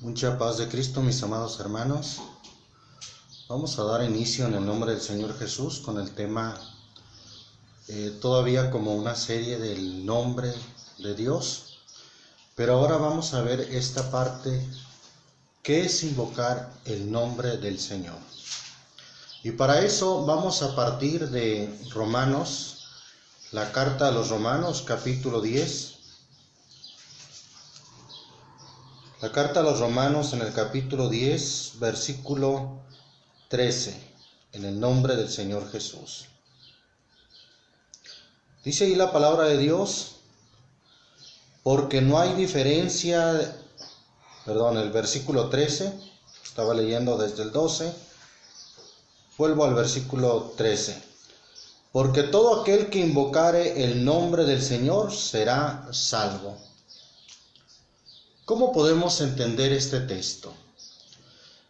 Mucha paz de Cristo, mis amados hermanos. Vamos a dar inicio en el nombre del Señor Jesús con el tema todavía como una serie del nombre de Dios. Pero ahora vamos a ver esta parte, ¿qué es invocar el nombre del Señor? Y para eso vamos a partir de Romanos, la carta a los Romanos, capítulo 10. La carta a los Romanos en el capítulo 10, versículo 13, en el nombre del Señor Jesús. Dice ahí la palabra de Dios, porque no hay diferencia, el versículo 13, estaba leyendo desde el 12, vuelvo al versículo 13. Porque todo aquel que invocare el nombre del Señor será salvo. ¿Cómo podemos entender este texto?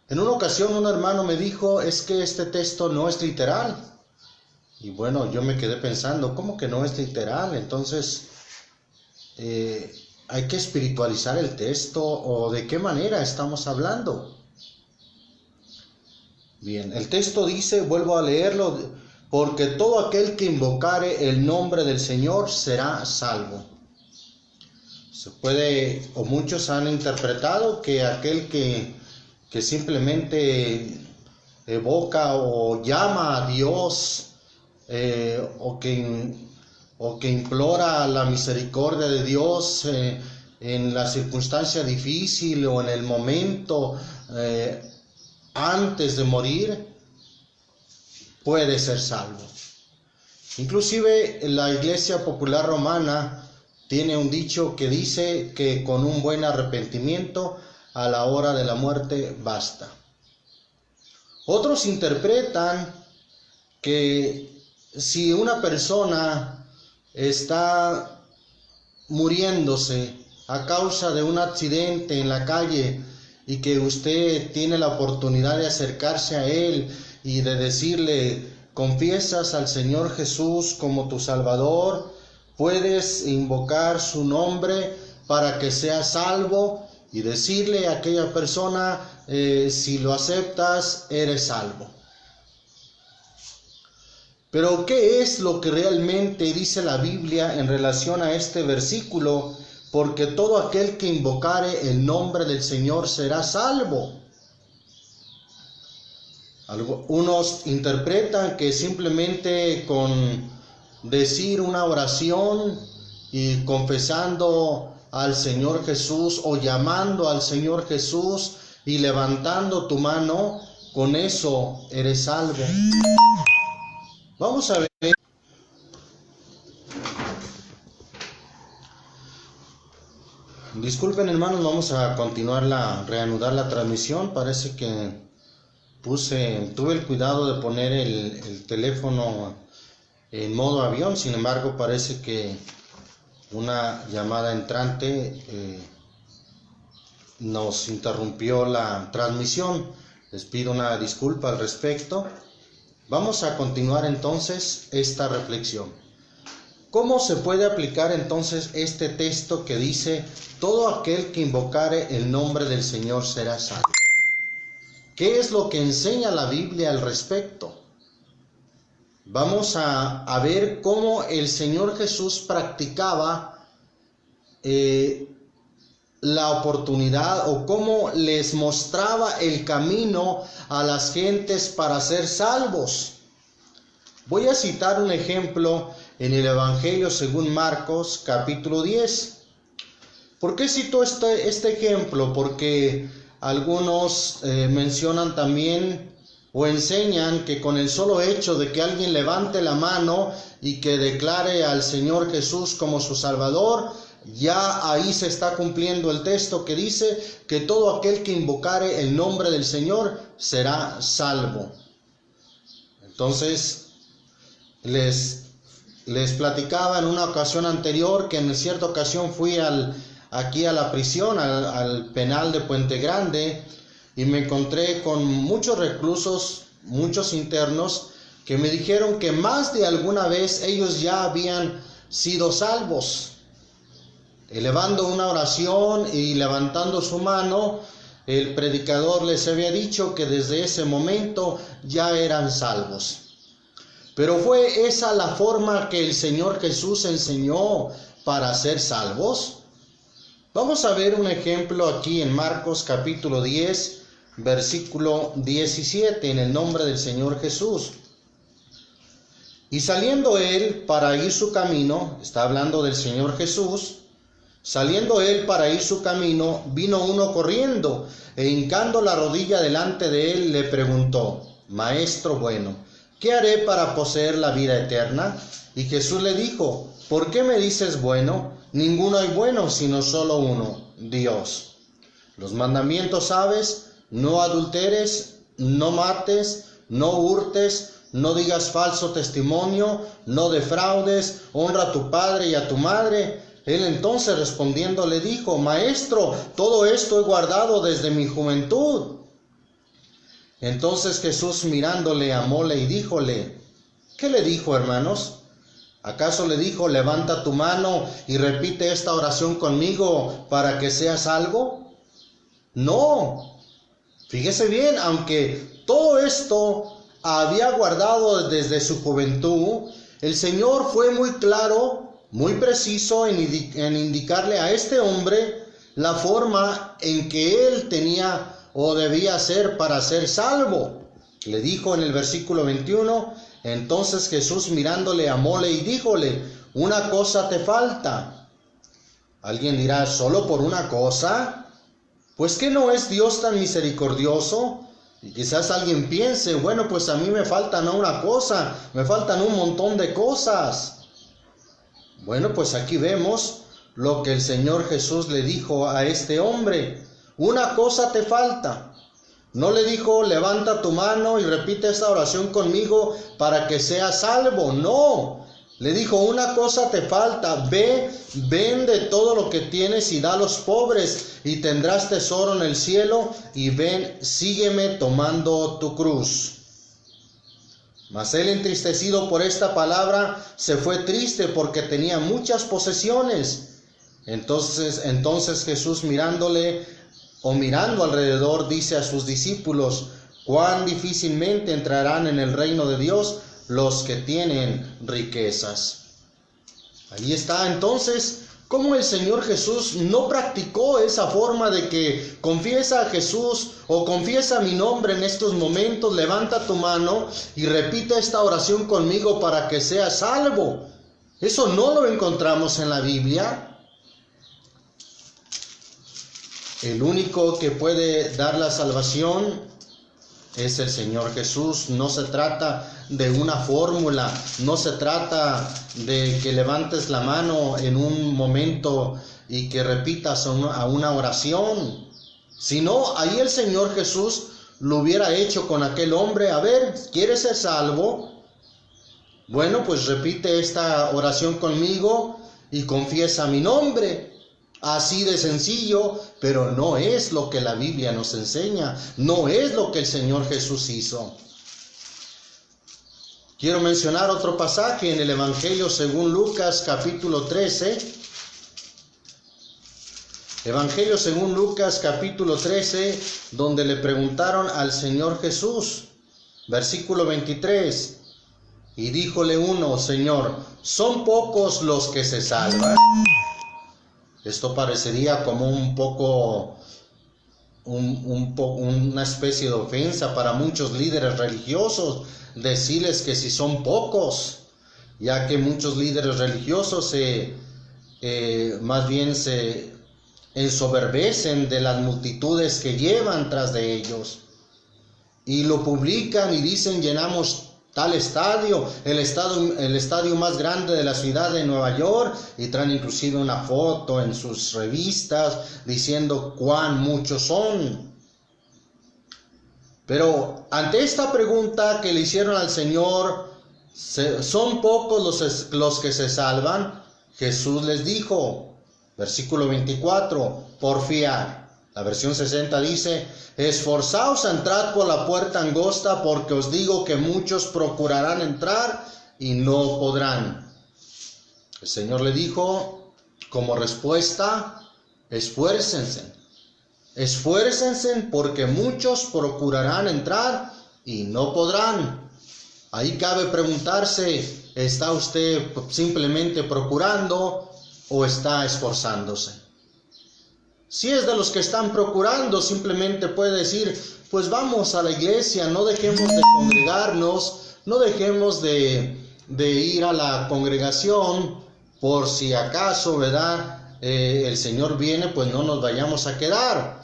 En una ocasión un hermano me dijo, es que este texto no es literal. Y bueno, yo me quedé pensando, ¿cómo que no es literal? Entonces, ¿hay que espiritualizar el texto o de qué manera estamos hablando? Bien, el texto dice, vuelvo a leerlo, porque todo aquel que invocare el nombre del Señor será salvo. Se puede, o muchos han interpretado que aquel que simplemente evoca o llama a Dios o que implora la misericordia de Dios en la circunstancia difícil o en el momento antes de morir, puede ser salvo. Inclusive la Iglesia Popular Romana tiene un dicho que dice que con un buen arrepentimiento a la hora de la muerte basta. Otros interpretan que si una persona está muriéndose a causa de un accidente en la calle y que usted tiene la oportunidad de acercarse a él y de decirle, confiesas al Señor Jesús como tu Salvador, puedes invocar su nombre para que sea salvo y decirle a aquella persona, si lo aceptas, eres salvo. Pero ¿qué es lo que realmente dice la Biblia en relación a este versículo? Porque todo aquel que invocare el nombre del Señor será salvo. Unos interpretan que simplemente con decir una oración y confesando al Señor Jesús o llamando al Señor Jesús y levantando tu mano, con eso eres salvo. Vamos a ver. Disculpen, hermanos, vamos a reanudar la transmisión. Parece que tuve el cuidado de poner el teléfono en modo avión, sin embargo parece que una llamada entrante nos interrumpió la transmisión. Les pido una disculpa al respecto. Vamos a continuar entonces esta reflexión. ¿Cómo se puede aplicar entonces este texto que dice, todo aquel que invocare el nombre del Señor será salvo? ¿Qué es lo que enseña la Biblia al respecto? Vamos a ver cómo el Señor Jesús practicaba la oportunidad o cómo les mostraba el camino a las gentes para ser salvos. Voy a citar un ejemplo en el Evangelio según Marcos, capítulo 10. ¿Por qué cito este ejemplo? Porque algunos mencionan también o enseñan que con el solo hecho de que alguien levante la mano y que declare al Señor Jesús como su Salvador, ya ahí se está cumpliendo el texto que dice que todo aquel que invocare el nombre del Señor será salvo. Entonces, les platicaba en una ocasión anterior que en cierta ocasión fui aquí a la prisión, al penal de Puente Grande, y me encontré con muchos reclusos, muchos internos, que me dijeron que más de alguna vez ellos ya habían sido salvos. Elevando una oración y levantando su mano, el predicador les había dicho que desde ese momento ya eran salvos. Pero ¿fue esa la forma que el Señor Jesús enseñó para ser salvos? Vamos a ver un ejemplo aquí en Marcos capítulo 10, versículo 17, en el nombre del Señor Jesús. Y saliendo él para ir su camino, está hablando del Señor Jesús, saliendo él para ir su camino, vino uno corriendo, e hincando la rodilla delante de él, le preguntó: Maestro bueno, ¿qué haré para poseer la vida eterna? Y Jesús le dijo: ¿por qué me dices bueno? Ninguno hay bueno, sino solo uno, Dios. Los mandamientos sabes: no adulteres, no mates, no hurtes, no digas falso testimonio, no defraudes, honra a tu padre y a tu madre. Él entonces respondiendo le dijo: Maestro, todo esto he guardado desde mi juventud. Entonces Jesús mirándole, amóle y díjole: ¿qué le dijo, hermanos? ¿Acaso le dijo: levanta tu mano y repite esta oración conmigo para que seas salvo? No. Fíjese bien, aunque todo esto había guardado desde su juventud, el Señor fue muy claro, muy preciso en indicarle a este hombre la forma en que él tenía o debía ser para ser salvo. Le dijo en el versículo 21, entonces Jesús mirándole, amóle y díjole: una cosa te falta. Alguien dirá: ¿solo por una cosa? Pues ¿qué no es Dios tan misericordioso? Y quizás alguien piense: bueno, pues a mí me falta no una cosa, me faltan un montón de cosas. Bueno, pues aquí vemos lo que el Señor Jesús le dijo a este hombre: una cosa te falta. No le dijo: levanta tu mano y repite esta oración conmigo para que seas salvo. No, le dijo: una cosa te falta. Ve, vende todo lo que tienes y da a los pobres, y tendrás tesoro en el cielo, y ven, sígueme tomando tu cruz. Mas él, entristecido por esta palabra, se fue triste porque tenía muchas posesiones. Entonces Jesús mirándole o mirando alrededor, dice a sus discípulos: cuán difícilmente entrarán en el reino de Dios los que tienen riquezas. Ahí está entonces cómo el Señor Jesús no practicó esa forma de que confiesa a Jesús o confiesa mi nombre en estos momentos, levanta tu mano y repite esta oración conmigo para que seas salvo. Eso no lo encontramos en la Biblia. El único que puede dar la salvación es el Señor Jesús. No se trata de una fórmula, no se trata de que levantes la mano en un momento y que repitas a una oración, sino ahí el Señor Jesús lo hubiera hecho con aquel hombre. A ver, ¿quieres ser salvo? Bueno, pues repite esta oración conmigo y confiesa mi nombre. Así de sencillo, pero no es lo que la Biblia nos enseña, no es lo que el Señor Jesús hizo. Quiero mencionar otro pasaje en el Evangelio según Lucas capítulo 13. Evangelio según Lucas capítulo 13, donde le preguntaron al Señor Jesús, versículo 23, y díjole uno: Señor, ¿son pocos los que se salvan? Esto parecería como una especie de ofensa para muchos líderes religiosos, decirles que si son pocos, ya que muchos líderes religiosos más bien se ensoberbecen de las multitudes que llevan tras de ellos y lo publican y dicen: llenamos tal estadio, el estadio más grande de la ciudad de Nueva York, y traen inclusive una foto en sus revistas diciendo cuán muchos son. Pero ante esta pregunta que le hicieron al Señor, ¿son pocos los que se salvan? Jesús les dijo, versículo 24, porfiar. La versión 60 dice: esforzaos a entrar por la puerta angosta, porque os digo que muchos procurarán entrar y no podrán. El Señor le dijo como respuesta: esfuércense. Esfuércense porque muchos procurarán entrar y no podrán. Ahí cabe preguntarse, ¿está usted simplemente procurando o está esforzándose? Si es de los que están procurando, simplemente puede decir, pues vamos a la iglesia, no dejemos de congregarnos, no dejemos de ir a la congregación, por si acaso, ¿verdad? El Señor viene, pues no nos vayamos a quedar.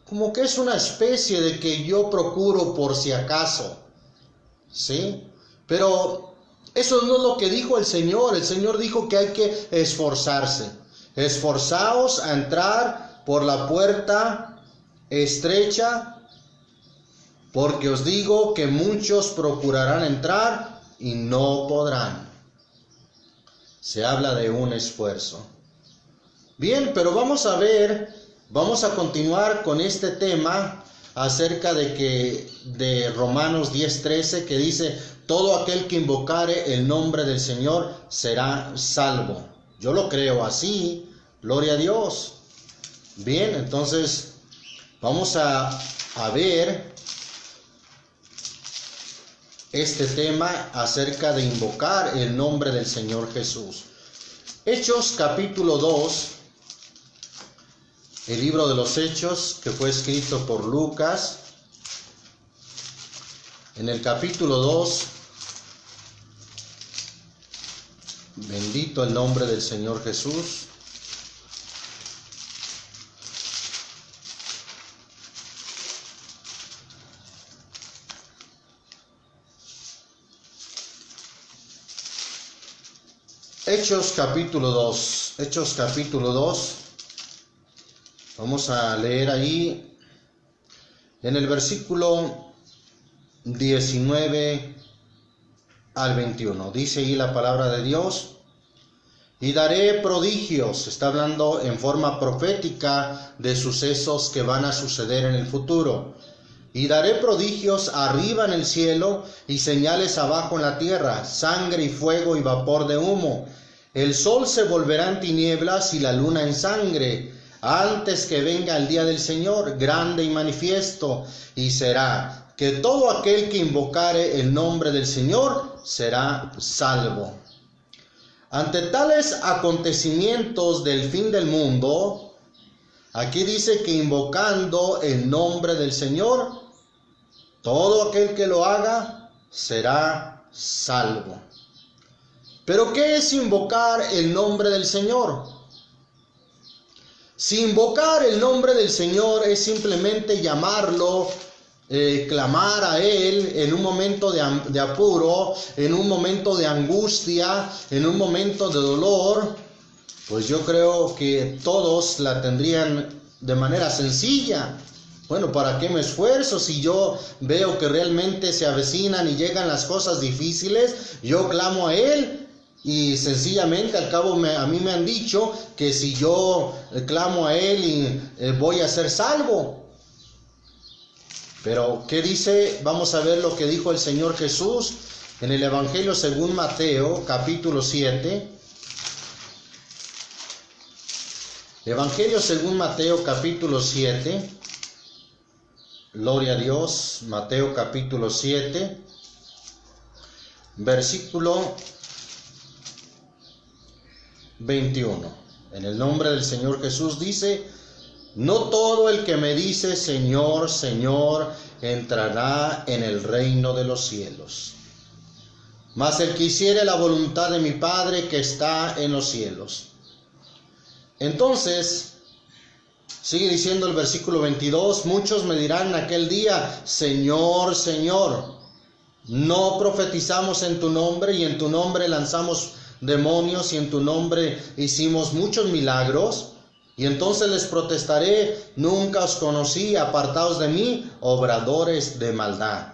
Como que es una especie de que yo procuro por si acaso, ¿sí? Pero eso no es lo que dijo el Señor. El Señor dijo que hay que esforzarse. Esforzaos a entrar por la puerta estrecha, porque os digo que muchos procurarán entrar y no podrán. Se habla de un esfuerzo. Bien, pero vamos a continuar con este tema acerca de Romanos 10:13, que dice, todo aquel que invocare el nombre del Señor será salvo. Yo lo creo así, gloria a Dios. Bien, entonces vamos a ver este tema acerca de invocar el nombre del Señor Jesús. Hechos capítulo 2, el libro de los Hechos que fue escrito por Lucas. En el capítulo 2, bendito el nombre del Señor Jesús. Hechos capítulo 2, vamos a leer ahí en el versículo 19 al 21. Dice ahí la palabra de Dios, y daré prodigios, está hablando en forma profética de sucesos que van a suceder en el futuro. Y daré prodigios arriba en el cielo y señales abajo en la tierra, sangre y fuego y vapor de humo. El sol se volverá en tinieblas y la luna en sangre, antes que venga el día del Señor, grande y manifiesto. Y será que todo aquel que invocare el nombre del Señor será salvo. Ante tales acontecimientos del fin del mundo, aquí dice que invocando el nombre del Señor, todo aquel que lo haga será salvo. ¿Pero qué es invocar el nombre del Señor? Si invocar el nombre del Señor es simplemente llamarlo, clamar a Él en un momento de apuro, en un momento de angustia, en un momento de dolor, pues yo creo que todos la tendrían de manera sencilla. Bueno, ¿para qué me esfuerzo si yo veo que realmente se avecinan y llegan las cosas difíciles? Yo clamo a Él y sencillamente al cabo a mí me han dicho que si yo clamo a Él y voy a ser salvo. Pero ¿qué dice? Vamos a ver lo que dijo el Señor Jesús en el Evangelio según Mateo capítulo 7. Evangelio según Mateo capítulo 7. Gloria a Dios. Mateo capítulo 7, versículo 21. En el nombre del Señor Jesús dice, no todo el que me dice Señor, Señor, entrará en el reino de los cielos, mas el que hiciere la voluntad de mi Padre que está en los cielos. Entonces, sigue diciendo el versículo 22, muchos me dirán en aquel día, Señor, Señor, ¿no profetizamos en tu nombre y en tu nombre lanzamos demonios y en tu nombre hicimos muchos milagros? Y entonces les protestaré, nunca os conocí, apartaos de mí, obradores de maldad.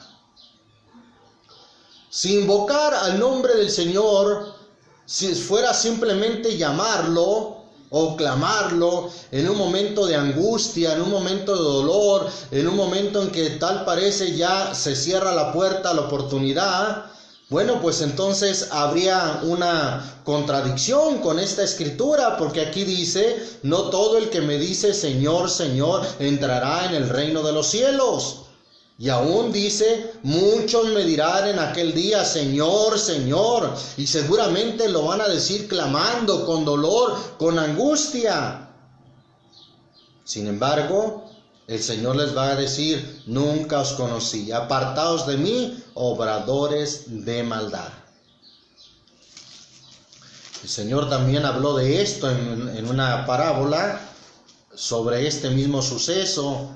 Si invocar al nombre del Señor, si fuera simplemente llamarlo o clamarlo en un momento de angustia, en un momento de dolor, en un momento en que tal parece ya se cierra la puerta a la oportunidad, Bueno, pues entonces habría una contradicción con esta escritura, porque aquí dice, no todo el que me dice Señor, Señor, entrará en el reino de los cielos. Y aún dice, muchos me dirán en aquel día, Señor, Señor, y seguramente lo van a decir clamando, con dolor, con angustia. Sin embargo, el Señor les va a decir, nunca os conocí, apartaos de mí, obradores de maldad. El Señor también habló de esto en una parábola sobre este mismo suceso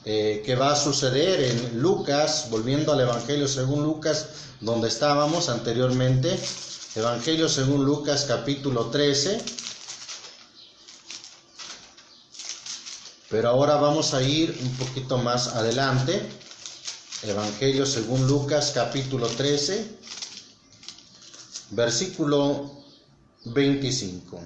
que va a suceder en Lucas, volviendo al Evangelio según Lucas, donde estábamos anteriormente. Evangelio según Lucas, capítulo 13. Pero ahora vamos a ir un poquito más adelante. Evangelio según Lucas, capítulo 13, versículo 25.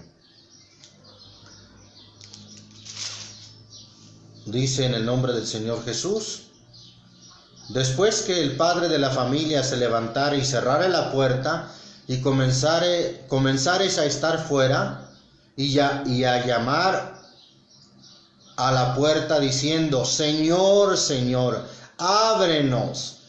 Dice en el nombre del Señor Jesús: después que el padre de la familia se levantare y cerrare la puerta, y comenzares a estar fuera, y a llamar a la puerta diciendo, Señor, Señor, ábrenos.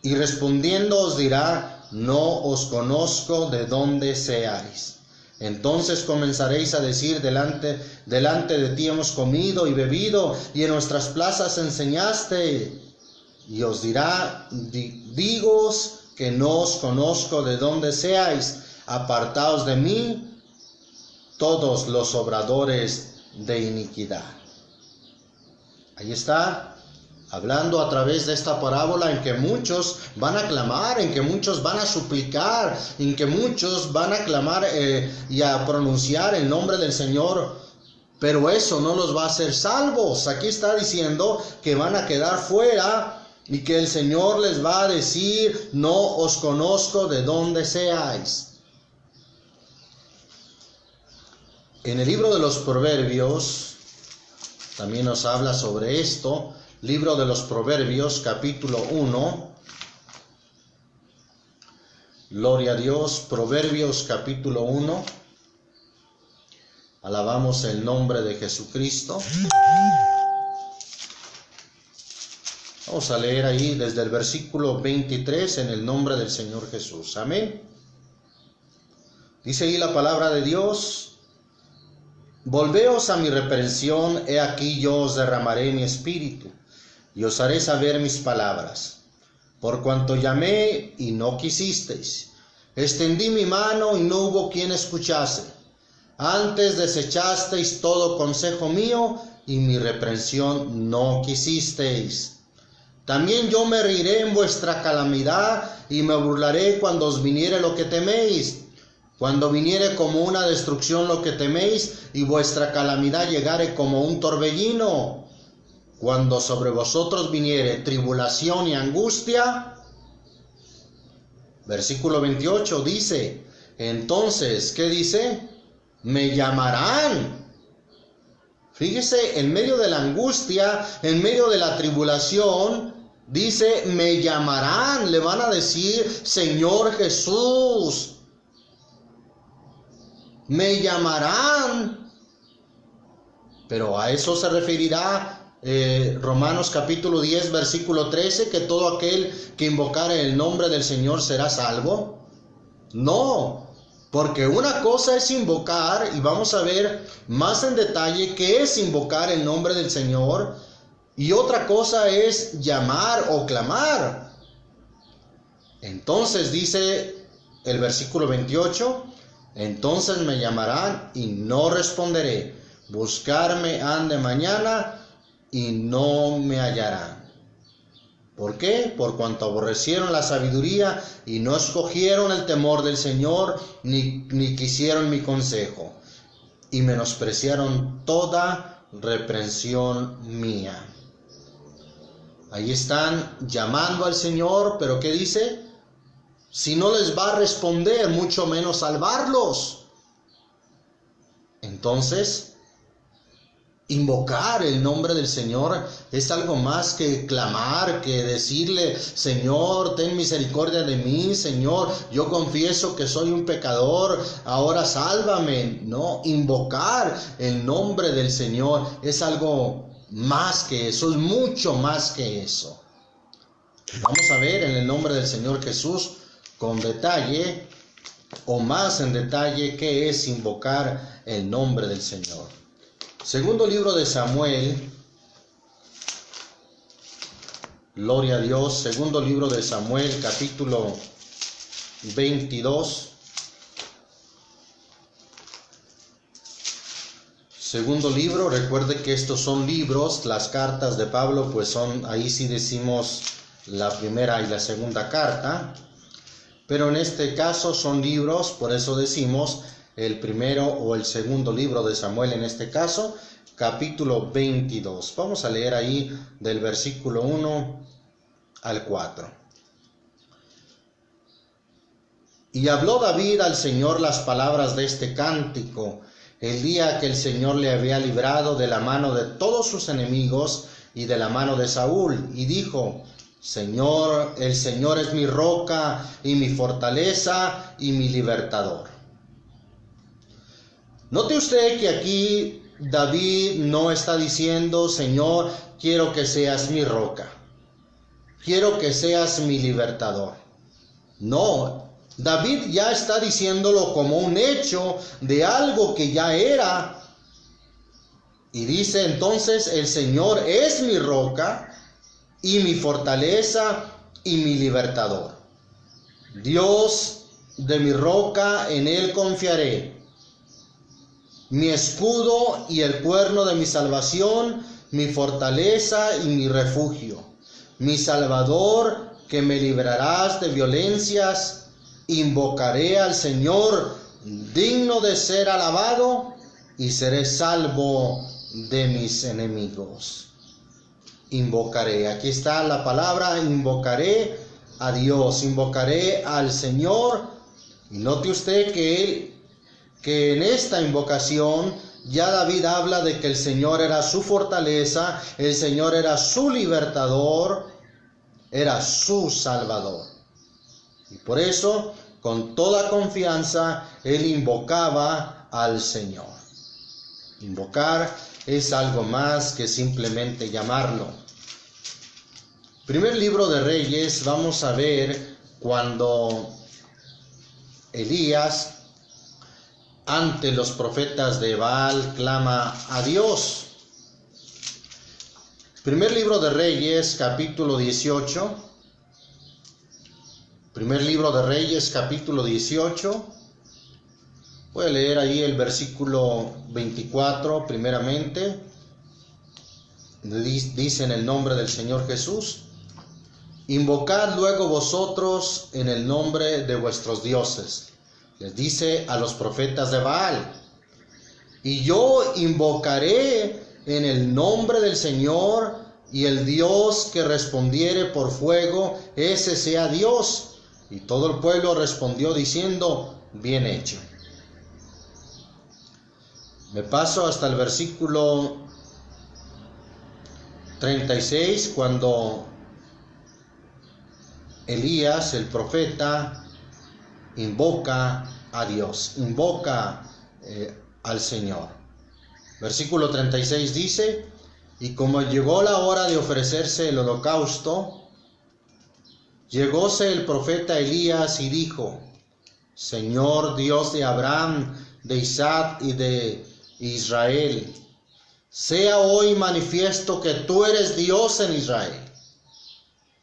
Y respondiendo os dirá, no os conozco de dónde seáis. Entonces comenzaréis a decir, delante de ti hemos comido y bebido, y en nuestras plazas enseñaste. Y os dirá, digos que no os conozco de dónde seáis, apartaos de mí, todos los obradores de iniquidad. Ahí está, hablando a través de esta parábola en que muchos van a clamar, en que muchos van a suplicar, en que muchos van a clamar y a pronunciar el nombre del Señor, pero eso no los va a hacer salvos. Aquí está diciendo que van a quedar fuera y que el Señor les va a decir, no os conozco de dónde seáis. En el libro de los Proverbios también nos habla sobre esto. Libro de los Proverbios, capítulo 1. Gloria a Dios. Proverbios, capítulo 1. Alabamos el nombre de Jesucristo. Vamos a leer ahí desde el versículo 23 en el nombre del Señor Jesús. Amén. Dice ahí la palabra de Dios: volveos a mi reprensión, he aquí yo os derramaré mi espíritu, y os haré saber mis palabras. Por cuanto llamé y no quisisteis, extendí mi mano y no hubo quien escuchase. Antes desechasteis todo consejo mío, y mi reprensión no quisisteis. También yo me reiré en vuestra calamidad, y me burlaré cuando os viniere lo que teméis. Cuando viniere como una destrucción lo que teméis, y vuestra calamidad llegare como un torbellino. Cuando sobre vosotros viniere tribulación y angustia. Versículo 28 dice, entonces, ¿qué dice? Me llamarán. Fíjese, en medio de la angustia, en medio de la tribulación, dice, me llamarán, le van a decir, Señor Jesús. Me llamarán. Pero a eso se referirá Romanos capítulo 10 versículo 13, que todo aquel que invocare el nombre del Señor será salvo. No, porque una cosa es invocar, y vamos a ver más en detalle qué es invocar el nombre del Señor, y otra cosa es llamar o clamar. Entonces dice el versículo 28, entonces me llamarán y no responderé. Buscarme han de mañana y no me hallarán. ¿Por qué? Por cuanto aborrecieron la sabiduría y no escogieron el temor del Señor, ni quisieron mi consejo, y menospreciaron toda reprensión mía. Ahí están llamando al Señor, pero ¿qué dice? Si no les va a responder, mucho menos salvarlos. Entonces, Invocar el nombre del Señor es algo más que clamar, que decirle: Señor, ten misericordia de mí, Señor, yo confieso que soy un pecador, ahora sálvame. No, invocar el nombre del Señor es algo más que eso, es mucho más que eso. Vamos a ver en el nombre del Señor Jesús con detalle, o más en detalle, qué es invocar el nombre del Señor. Segundo libro de Samuel, gloria a Dios. Segundo libro de Samuel, capítulo 22. Segundo libro, recuerde que estos son libros, las cartas de Pablo, pues son, ahí sí decimos la primera y la segunda carta, pero en este caso son libros, por eso decimos el primero o el segundo libro de Samuel en este caso, capítulo 22. Vamos a leer ahí del versículo 1 al 4. Y habló David al Señor las palabras de este cántico, el día que el Señor le había librado de la mano de todos sus enemigos y de la mano de Saúl, y dijo: Señor, el Señor es mi roca y mi fortaleza y mi libertador. Note usted que aquí David no está diciendo: Señor, quiero que seas mi roca, quiero que seas mi libertador. No, David ya está diciéndolo como un hecho de algo que ya era. Y dice entonces: el Señor es mi roca y mi fortaleza y mi libertador. Dios de mi roca, en Él confiaré. Mi escudo y el cuerno de mi salvación, mi fortaleza y mi refugio. Mi Salvador, que me librarás de violencias. Invocaré al Señor, digno de ser alabado, y seré salvo de mis enemigos. Invocaré, aquí está la palabra, invocaré a Dios, invocaré al Señor. Y note usted que en esta invocación ya David habla de que el Señor era su fortaleza, el Señor era su libertador, era su salvador. Y por eso, con toda confianza, él invocaba al Señor. Invocar es algo más que simplemente llamarlo. Primer libro de Reyes, vamos a ver cuando Elías, ante los profetas de Baal, clama a Dios. Primer libro de Reyes, capítulo 18. Primer libro de Reyes, capítulo 18. Voy a leer ahí el versículo 24 primeramente. Dice en el nombre del Señor Jesús: Invocad luego vosotros en el nombre de vuestros dioses. Les dice a los profetas de Baal: y yo invocaré en el nombre del Señor, y el Dios que respondiere por fuego, ese sea Dios. Y todo el pueblo respondió diciendo: bien hecho. Me paso hasta el versículo 36, cuando Elías, el profeta, invoca a Dios, invoca al Señor. Versículo 36 dice: y como llegó la hora de ofrecerse el holocausto, llegóse el profeta Elías y dijo: Señor Dios de Abraham, de Isaac y de Israel, sea hoy manifiesto que tú eres Dios en Israel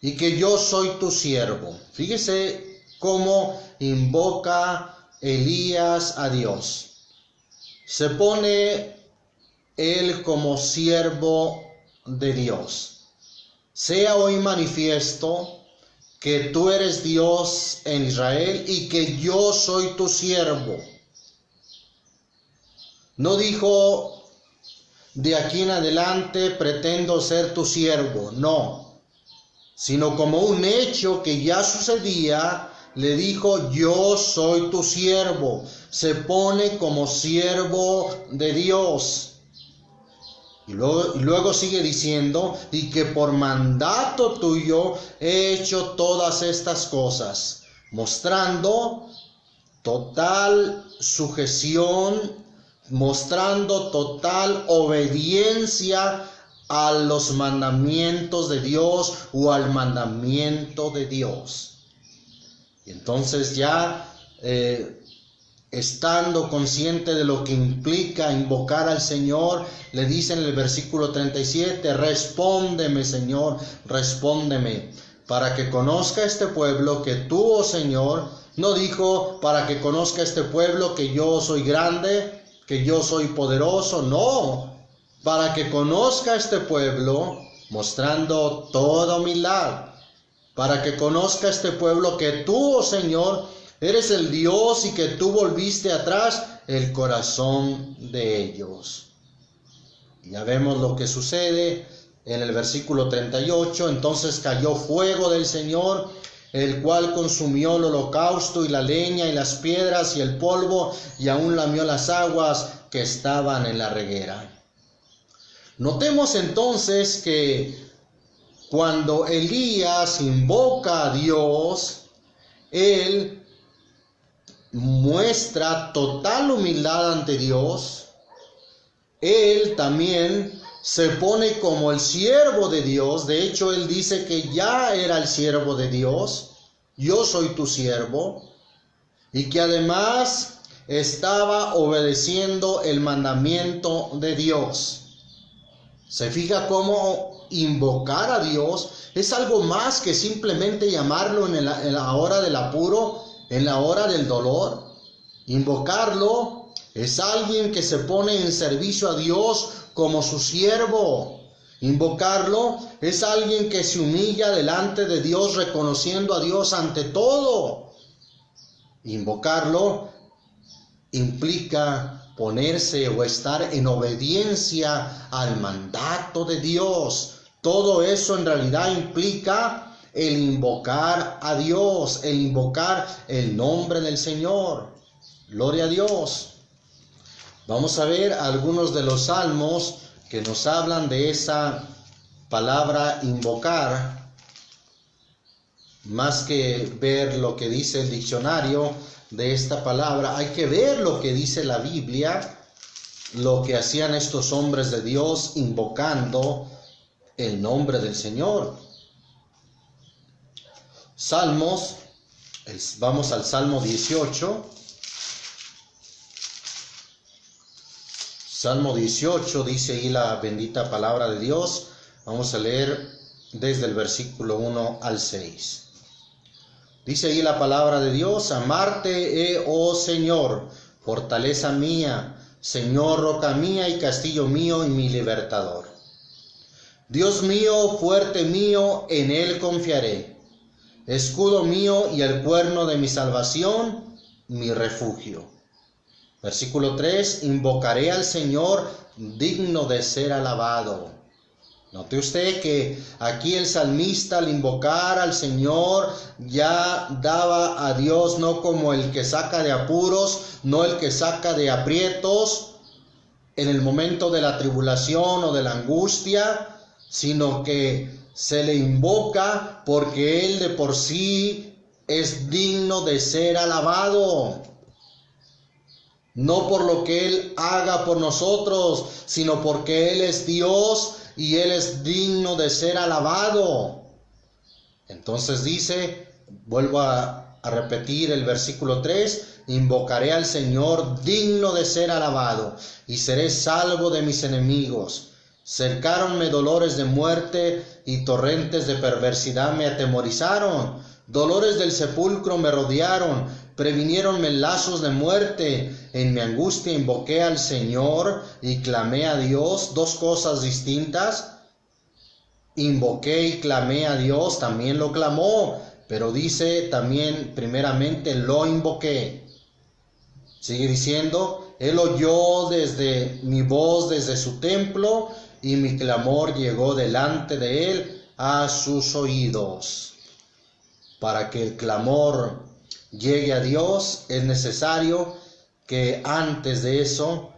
y que yo soy tu siervo. Fíjese cómo invoca Elías a Dios. Se pone él como siervo de Dios. Sea hoy manifiesto que tú eres Dios en Israel y que yo soy tu siervo. No dijo: de aquí en adelante pretendo ser tu siervo, no, sino como un hecho que ya sucedía, le dijo: yo soy tu siervo. Se pone como siervo de Dios. Y luego sigue diciendo, y que por mandato tuyo he hecho todas estas cosas, mostrando total sujeción, mostrando total obediencia a los mandamientos de Dios o al mandamiento de Dios. Y entonces ya estando consciente de lo que implica invocar al Señor, le dice en el versículo 37, respóndeme, Señor, respóndeme, para que conozca este pueblo que tú, oh Señor, no dijo para que conozca este pueblo que yo soy grande, que yo soy poderoso, no, para que conozca este pueblo, mostrando toda humildad, para que conozca este pueblo que tú, oh Señor, eres el Dios y que tú volviste atrás el corazón de ellos. Y ya vemos lo que sucede en el versículo 38. Entonces cayó fuego del Señor, el cual consumió el holocausto y la leña y las piedras y el polvo, y aún lamió las aguas que estaban en la reguera. Notemos entonces que cuando Elías invoca a Dios, él muestra total humildad ante Dios. Él también se pone como el siervo de Dios. De hecho, él dice que ya era el siervo de Dios. Yo soy tu siervo. Y que además estaba obedeciendo el mandamiento de Dios. ¿Se fija cómo invocar a Dios es algo más que simplemente llamarlo en la hora del apuro, en la hora del dolor? Invocarlo es alguien que se pone en servicio a Dios como su siervo. Invocarlo es alguien que se humilla delante de Dios, reconociendo a Dios ante todo. Invocarlo implica ponerse o estar en obediencia al mandato de Dios. Todo eso en realidad implica el invocar a Dios, el invocar el nombre del Señor. Gloria a Dios. Vamos a ver algunos de los salmos que nos hablan de esa palabra invocar. Más que ver lo que dice el diccionario de esta palabra, hay que ver lo que dice la Biblia, lo que hacían estos hombres de Dios invocando el nombre del Señor. Salmos, vamos al Salmo 18. Salmo 18 dice ahí la bendita palabra de Dios. Vamos a leer desde el versículo 1 al 6. Dice ahí la palabra de Dios: amarte, oh Señor, fortaleza mía, Señor, roca mía y castillo mío y mi libertador. Dios mío, fuerte mío, en él confiaré. Escudo mío y el cuerno de mi salvación, mi refugio. Versículo 3, invocaré al Señor digno de ser alabado. Note usted que aquí el salmista al invocar al Señor ya daba a Dios no como el que saca de apuros, no el que saca de aprietos en el momento de la tribulación o de la angustia, sino que se le invoca porque Él de por sí es digno de ser alabado. No por lo que Él haga por nosotros, sino porque Él es Dios y Él es digno de ser alabado. Entonces dice, vuelvo a repetir el versículo 3, invocaré al Señor digno de ser alabado y seré salvo de mis enemigos. Cercáronme dolores de muerte y torrentes de perversidad me atemorizaron. Dolores del sepulcro me rodearon, previniéronme lazos de muerte. En mi angustia invoqué al Señor y clamé a Dios. Dos cosas distintas. Invoqué y clamé a Dios, también lo clamó, pero dice también primeramente lo invoqué. Sigue diciendo, Él oyó desde mi voz desde su templo y mi clamor llegó delante de Él a sus oídos. Para que el clamor llegue a Dios es necesario que antes de eso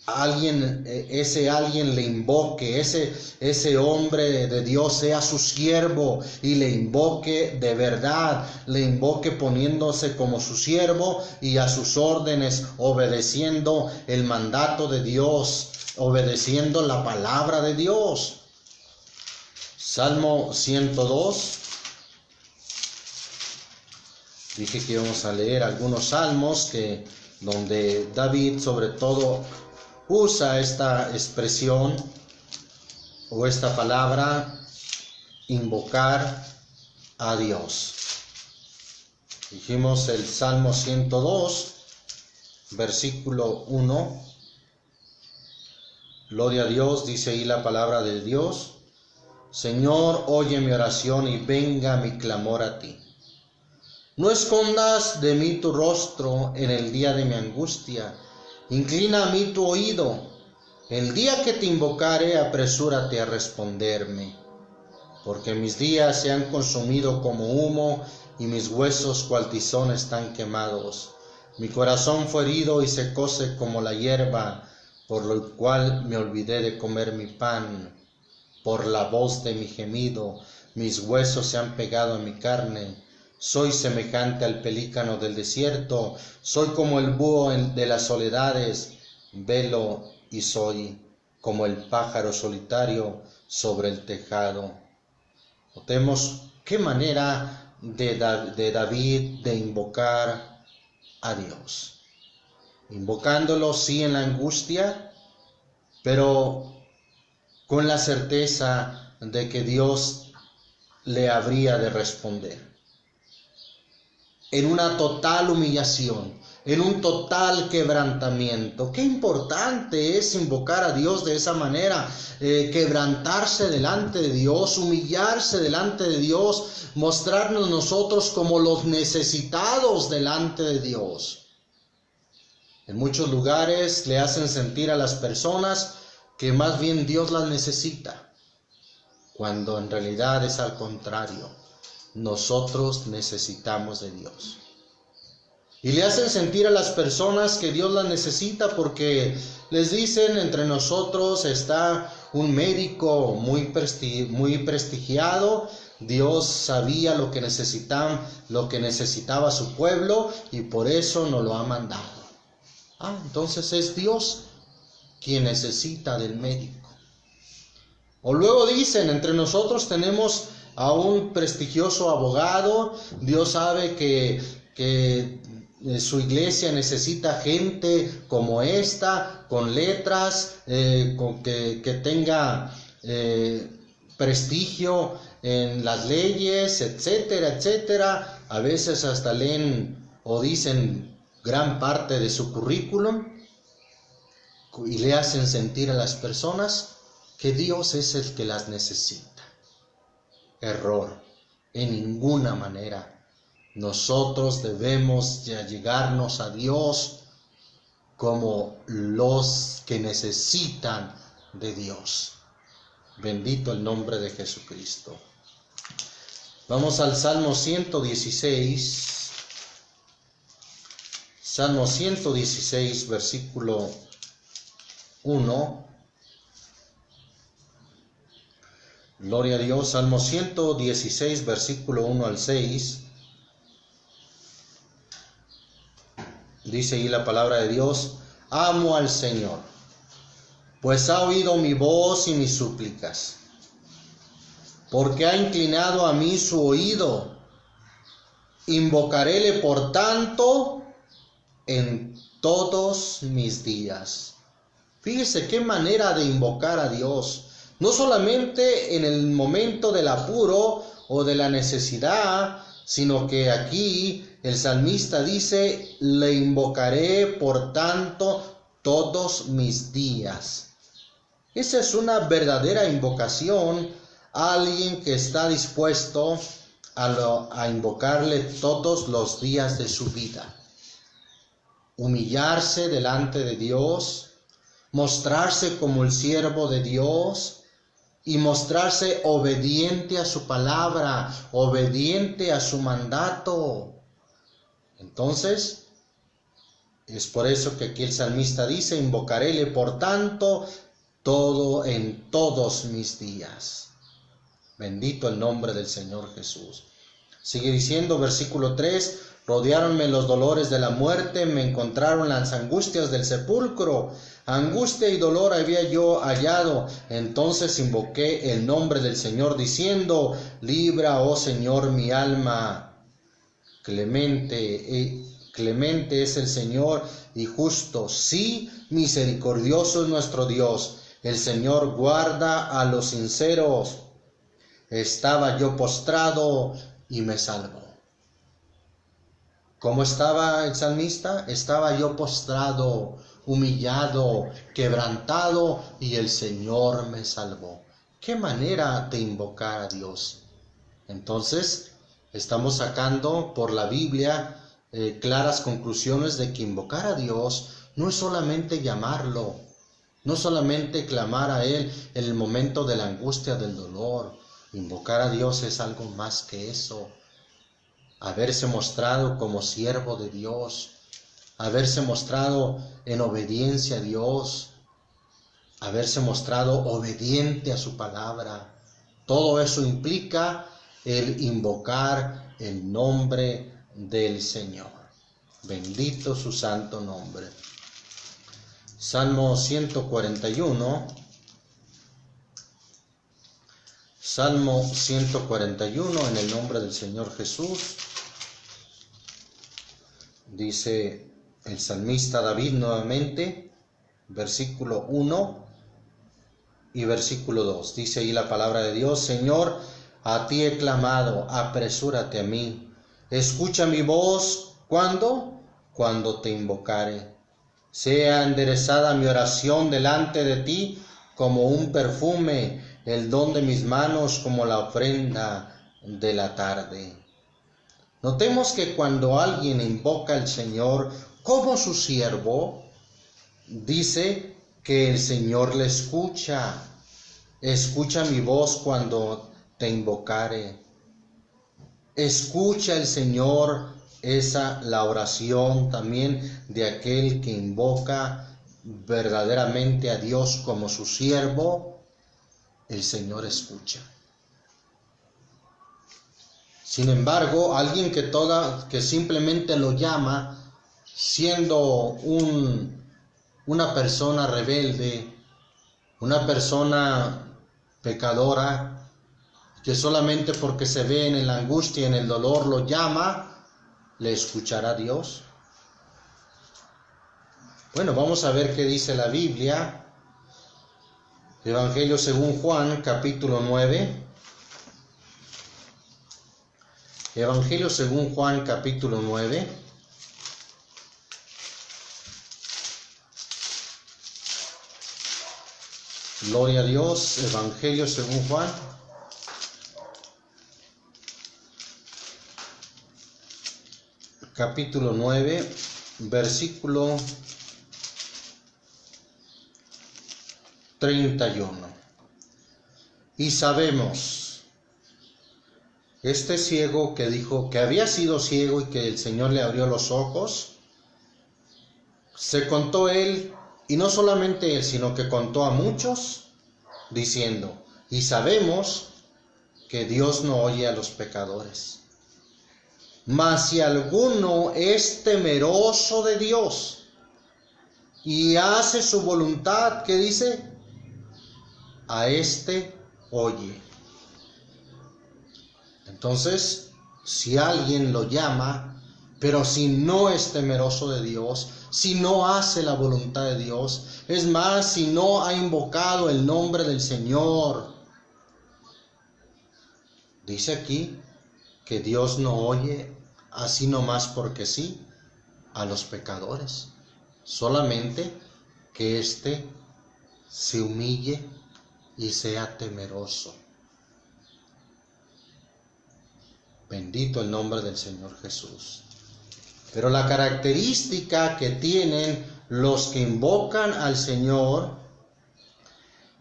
ese alguien le invoque, ese hombre de Dios sea su siervo y le invoque de verdad, le invoque poniéndose como su siervo y a sus órdenes, obedeciendo el mandato de Dios, obedeciendo la palabra de Dios. Salmo 102. Dije que íbamos a leer algunos salmos donde David sobre todo usa esta expresión o esta palabra, invocar a Dios. Dijimos el Salmo 102, versículo 1. Gloria a Dios, dice ahí la palabra de Dios. Señor, oye mi oración y venga mi clamor a ti. No escondas de mí tu rostro en el día de mi angustia. Inclina a mí tu oído. El día que te invocare, apresúrate a responderme. Porque mis días se han consumido como humo y mis huesos cual tizón están quemados. Mi corazón fue herido y secóse como la hierba, por lo cual me olvidé de comer mi pan. Por la voz de mi gemido, mis huesos se han pegado a mi carne. Soy semejante al pelícano del desierto, soy como el búho de las soledades, velo y soy como el pájaro solitario sobre el tejado. Notemos qué manera de David de invocar a Dios. Invocándolo sí en la angustia, pero con la certeza de que Dios le habría de responder. En una total humillación, en un total quebrantamiento. Qué importante es invocar a Dios de esa manera, quebrantarse delante de Dios, humillarse delante de Dios, mostrarnos nosotros como los necesitados delante de Dios. En muchos lugares le hacen sentir a las personas que más bien Dios las necesita, cuando en realidad es al contrario. Nosotros necesitamos de Dios. Y le hacen sentir a las personas que Dios las necesita porque les dicen, entre nosotros está un médico muy prestigiado. Dios sabía lo que necesitaba su pueblo y por eso nos lo ha mandado. Entonces es Dios quien necesita del médico. O luego dicen, entre nosotros tenemos a un prestigioso abogado. Dios sabe que su iglesia necesita gente como esta, con letras, que tenga prestigio en las leyes, etcétera, etcétera. A veces hasta leen o dicen gran parte de su currículum y le hacen sentir a las personas que Dios es el que las necesita. Error. En ninguna manera. Nosotros debemos llegarnos a Dios como los que necesitan de Dios. Bendito el nombre de Jesucristo. Vamos al Salmo 116. Salmo 116, versículo 1. Gloria a Dios. Salmo 116, versículo 1 al 6. Dice ahí la palabra de Dios: amo al Señor, pues ha oído mi voz y mis súplicas, porque ha inclinado a mí su oído. Invocaréle por tanto en todos mis días. Fíjese qué manera de invocar a Dios. No solamente en el momento del apuro o de la necesidad, sino que aquí el salmista dice: le invocaré por tanto todos mis días. Esa es una verdadera invocación, alguien que está dispuesto a invocarle todos los días de su vida. Humillarse delante de Dios, mostrarse como el siervo de Dios y mostrarse obediente a su palabra, obediente a su mandato. Entonces, Es por eso que aquí el salmista dice: invocaréle por tanto todo en todos mis días. Bendito el nombre del Señor Jesús. Sigue diciendo, versículo 3: rodeáronme los dolores de la muerte, me encontraron las angustias del sepulcro. Angustia y dolor había yo hallado. Entonces invoqué el nombre del Señor diciendo: libra, oh Señor, mi alma. Clemente es el Señor y justo, sí, misericordioso es nuestro Dios. El Señor guarda a los sinceros. Estaba yo postrado y me salvó. ¿Cómo estaba el salmista? Estaba yo postrado, humillado, quebrantado, y el Señor me salvó. ¿Qué manera de invocar a Dios? Entonces, estamos sacando por la Biblia claras conclusiones de que invocar a Dios no es solamente llamarlo, no solamente clamar a Él en el momento de la angustia, del dolor. Invocar a Dios es algo más que eso. Haberse mostrado como siervo de Dios, haberse mostrado en obediencia a Dios, haberse mostrado obediente a su palabra. Todo eso implica el invocar el nombre del Señor. Bendito su santo nombre. Salmo 141. Salmo 141, en el nombre del Señor Jesús. Dice el salmista David nuevamente, versículo 1 y versículo 2. Dice ahí la palabra de Dios: Señor, a ti he clamado, apresúrate a mí. Escucha mi voz, ¿cuándo? Cuando te invocare. Sea enderezada mi oración delante de ti como un perfume, el don de mis manos como la ofrenda de la tarde. Notemos que cuando alguien invoca al Señor como su siervo, dice que el Señor le escucha. Escucha mi voz cuando te invocare. Escucha el Señor la oración también de aquel que invoca verdaderamente a Dios como su siervo. El Señor escucha. Sin embargo, alguien que simplemente lo llama, siendo una persona rebelde, una persona pecadora, que solamente porque se ve en la angustia y en el dolor lo llama, ¿le escuchará Dios? Bueno, vamos a ver qué dice la Biblia. Evangelio según Juan, capítulo 9. Evangelio según Juan, capítulo 9. Gloria a Dios. Evangelio según Juan. Capítulo 9, versículo 31. Y sabemos, este ciego que dijo que había sido ciego y que el Señor le abrió los ojos, se contó él, y no solamente él, sino que contó a muchos, diciendo: y sabemos que Dios no oye a los pecadores. Mas si alguno es temeroso de Dios y hace su voluntad, ¿qué dice? A éste oye. Entonces, si alguien lo llama, pero si no es temeroso de Dios, si no hace la voluntad de Dios, es más, si no ha invocado el nombre del Señor, dice aquí que Dios no oye así nomás porque sí a los pecadores, solamente que éste se humille y sea temeroso. Bendito el nombre del Señor Jesús. Pero la característica que tienen los que invocan al Señor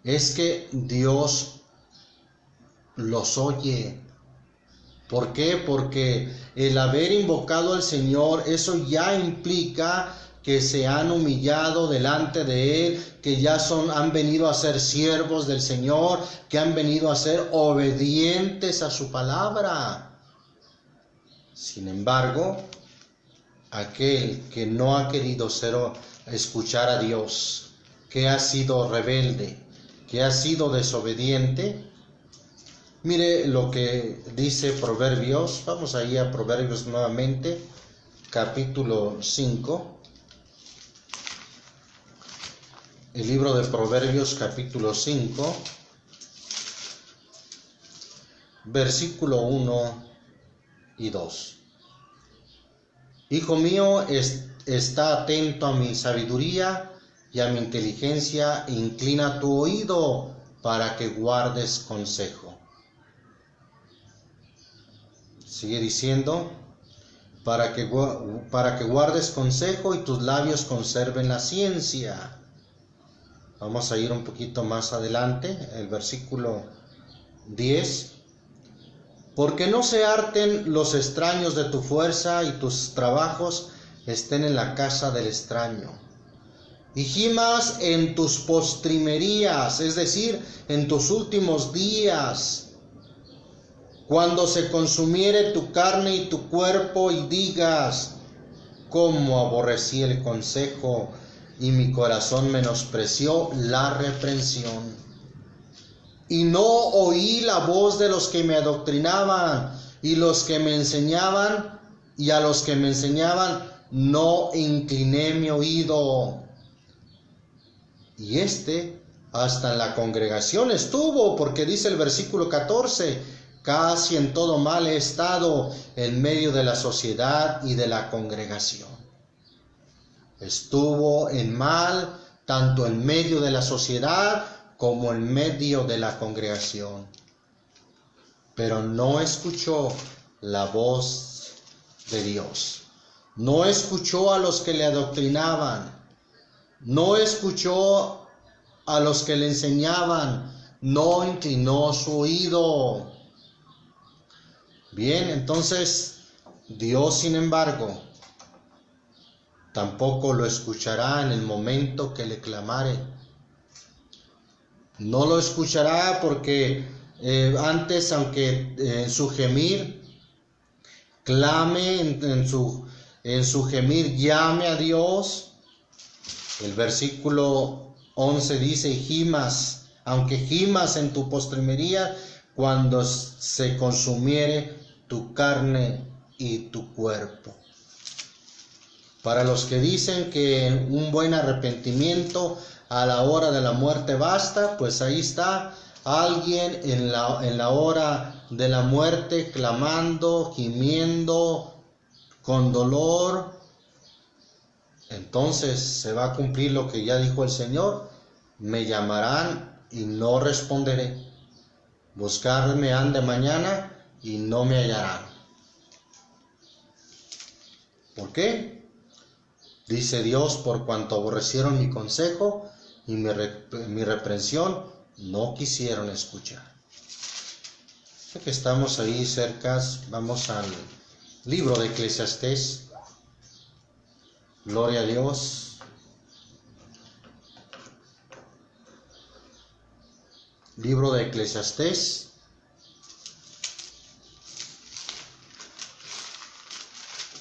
es que Dios los oye. ¿Por qué? Porque el haber invocado al Señor, eso ya implica que se han humillado delante de Él, que ya han venido a ser siervos del Señor, que han venido a ser obedientes a su palabra. Sin embargo, aquel que no ha querido escuchar a Dios, que ha sido rebelde, que ha sido desobediente, mire lo que dice Proverbios. Vamos ahí a Proverbios nuevamente, capítulo 5. El libro de Proverbios, capítulo 5, versículo 1 y 2. Hijo mío, está atento a mi sabiduría y a mi inteligencia, e inclina tu oído para que guardes consejo. Sigue diciendo, para que guardes consejo y tus labios conserven la ciencia. Vamos a ir un poquito más adelante, el versículo 10. Porque no se harten los extraños de tu fuerza, y tus trabajos estén en la casa del extraño. Y gimas en tus postrimerías, es decir, en tus últimos días, cuando se consumiere tu carne y tu cuerpo, y digas, cómo aborrecí el consejo, y mi corazón menospreció la reprensión. Y no oí la voz de los que me adoctrinaban, y a los que me enseñaban no incliné mi oído. Y hasta en la congregación estuvo, porque dice el versículo 14, casi en todo mal he estado en medio de la sociedad y de la congregación. Estuvo en mal, tanto en medio de la sociedad como en medio de la congregación. Pero no escuchó la voz de Dios. No escuchó a los que le adoctrinaban. No escuchó a los que le enseñaban. No inclinó su oído. Bien, entonces Dios, sin embargo, tampoco lo escuchará en el momento que le clamare. No lo escuchará porque antes, aunque en su gemir clame, en su gemir llame a Dios. El versículo 11 dice, gimas, aunque gimas en tu postrimería, cuando se consumiere tu carne y tu cuerpo. Para los que dicen que un buen arrepentimiento a la hora de la muerte basta, pues ahí está alguien en la hora de la muerte clamando, gimiendo, con dolor. Entonces se va a cumplir lo que ya dijo el Señor: me llamarán y no responderé. Buscarme han de mañana y no me hallarán. ¿Por qué? Dice Dios, por cuanto aborrecieron mi consejo y mi reprensión, no quisieron escuchar. Ya que estamos ahí cerca, vamos al libro de Eclesiastés. Gloria a Dios. Libro de Eclesiastés.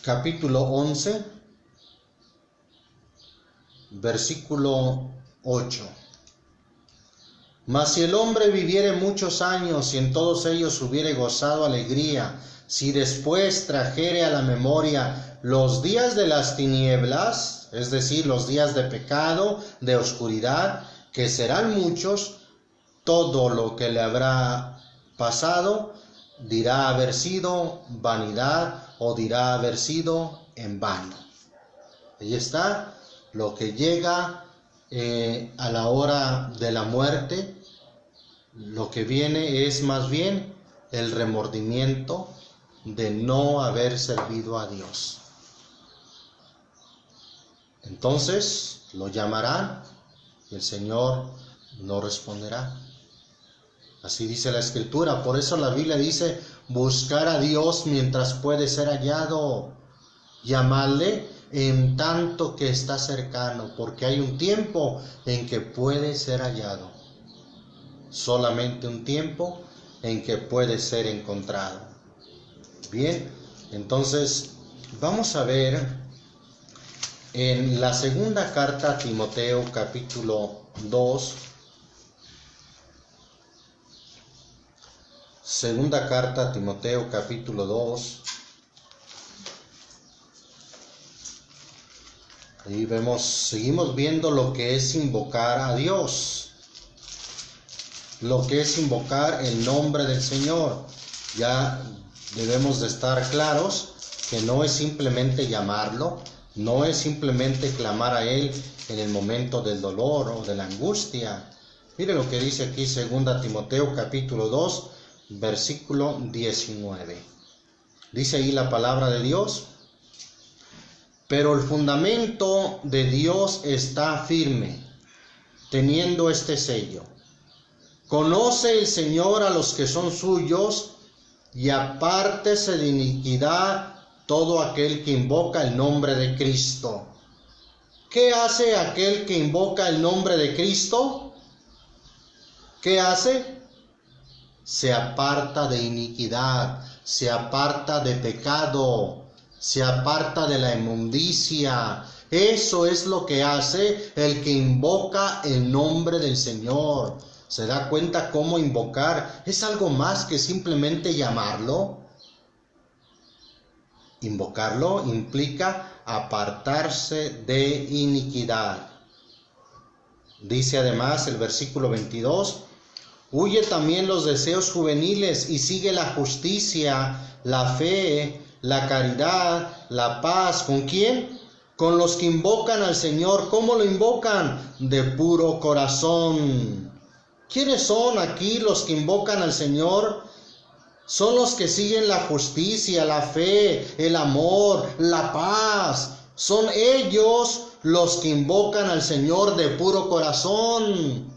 Capítulo 11. Versículo 8. Mas si el hombre viviere muchos años y en todos ellos hubiere gozado alegría, si después trajere a la memoria los días de las tinieblas, es decir, los días de pecado, de oscuridad, que serán muchos, todo lo que le habrá pasado dirá haber sido vanidad o dirá haber sido en vano. Ahí está lo que llega a la hora de la muerte. Lo que viene es más bien el remordimiento de no haber servido a Dios. Entonces lo llamarán y el Señor no responderá. Así dice la Escritura. Por eso la Biblia dice: buscar a Dios mientras puede ser hallado, llamarle en tanto que está cercano, porque hay un tiempo en que puede ser hallado, solamente un tiempo en que puede ser encontrado. Bien, entonces vamos a ver en la segunda carta a Timoteo, capítulo 2, segunda carta a Timoteo, capítulo 2. Ahí seguimos viendo lo que es invocar a Dios, lo que es invocar el nombre del Señor. Ya debemos de estar claros que no es simplemente llamarlo, no es simplemente clamar a Él en el momento del dolor o de la angustia. Mire lo que dice aquí 2 Timoteo capítulo 2, versículo 19. Dice ahí la palabra de Dios: pero el fundamento de Dios está firme, teniendo este sello: conoce el Señor a los que son suyos, y apártese de iniquidad todo aquel que invoca el nombre de Cristo. ¿Qué hace aquel que invoca el nombre de Cristo? ¿Qué hace? Se aparta de iniquidad, se aparta de pecado, se aparta de la inmundicia. Eso es lo que hace el que invoca el nombre del Señor. ¿Se da cuenta cómo invocar es algo más que simplemente llamarlo? Invocarlo implica apartarse de iniquidad. Dice además el versículo 22: huye también los deseos juveniles y sigue la justicia, la fe, la caridad, la paz. ¿Con quién? Con los que invocan al Señor. ¿Cómo lo invocan? De puro corazón. ¿Quiénes son aquí los que invocan al Señor? Son los que siguen la justicia, la fe, el amor, la paz. Son ellos los que invocan al Señor de puro corazón.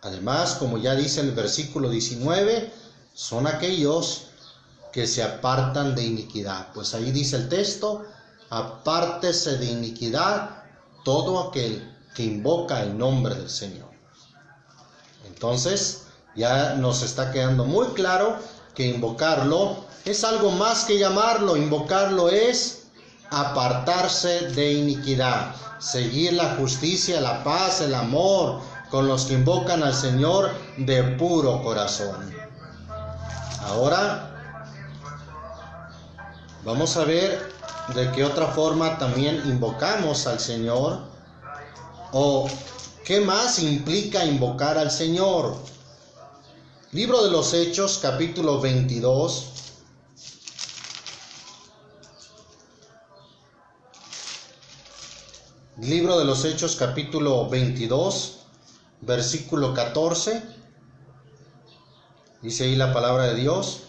Además, como ya dice el versículo 19, son aquellos que se apartan de iniquidad. Pues ahí dice el texto: apártese de iniquidad todo aquel que invoca el nombre del Señor. Entonces, ya nos está quedando muy claro que invocarlo es algo más que llamarlo. Invocarlo es apartarse de iniquidad, seguir la justicia, la paz, el amor, con los que invocan al Señor de puro corazón. Ahora vamos a ver de qué otra forma también invocamos al Señor, o qué más implica invocar al Señor. Libro de los Hechos, capítulo 22. Libro de los Hechos, capítulo 22, versículo 14. Dice ahí la palabra de Dios,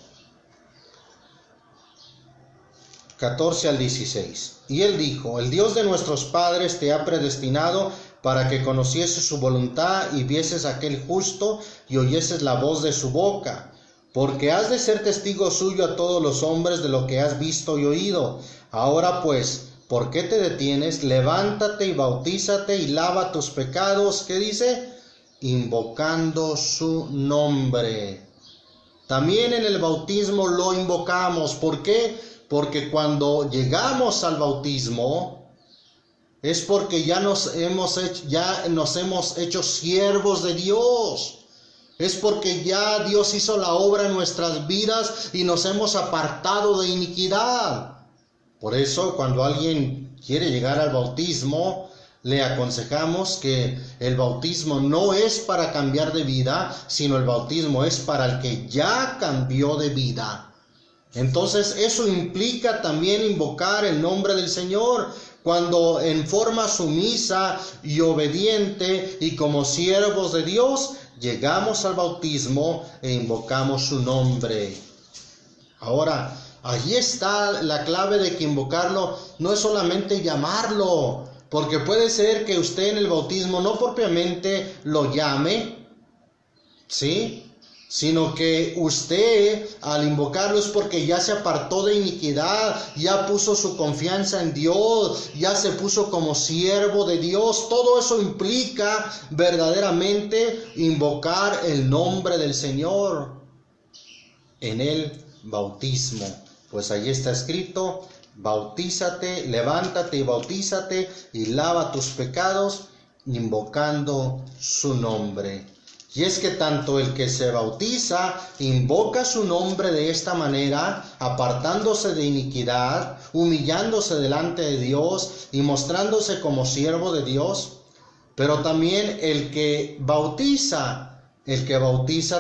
14 al 16. Y él dijo: el Dios de nuestros padres te ha predestinado para que conocieses su voluntad y vieses a aquel justo y oyeses la voz de su boca, porque has de ser testigo suyo a todos los hombres de lo que has visto y oído. Ahora pues, ¿por qué te detienes? Levántate y bautízate y lava tus pecados. ¿Qué dice? Invocando su nombre. También en el bautismo lo invocamos. ¿Por qué? Porque cuando llegamos al bautismo es porque ya nos hemos hecho siervos de Dios. Es porque ya Dios hizo la obra en nuestras vidas y nos hemos apartado de iniquidad. Por eso, cuando alguien quiere llegar al bautismo, le aconsejamos que el bautismo no es para cambiar de vida, sino el bautismo es para el que ya cambió de vida. Entonces, eso implica también invocar el nombre del Señor, cuando en forma sumisa y obediente y como siervos de Dios llegamos al bautismo e invocamos su nombre. Ahora, allí está la clave de que invocarlo no es solamente llamarlo, porque puede ser que usted en el bautismo no propiamente lo llame, ¿sí? sino que usted al invocarlo es porque ya se apartó de iniquidad, ya puso su confianza en Dios, ya se puso como siervo de Dios. Todo eso implica verdaderamente invocar el nombre del Señor en el bautismo. Pues ahí está escrito: bautízate, levántate y bautízate y lava tus pecados invocando su nombre. Y es que tanto el que se bautiza invoca su nombre de esta manera, apartándose de iniquidad, humillándose delante de Dios y mostrándose como siervo de Dios. Pero también el que bautiza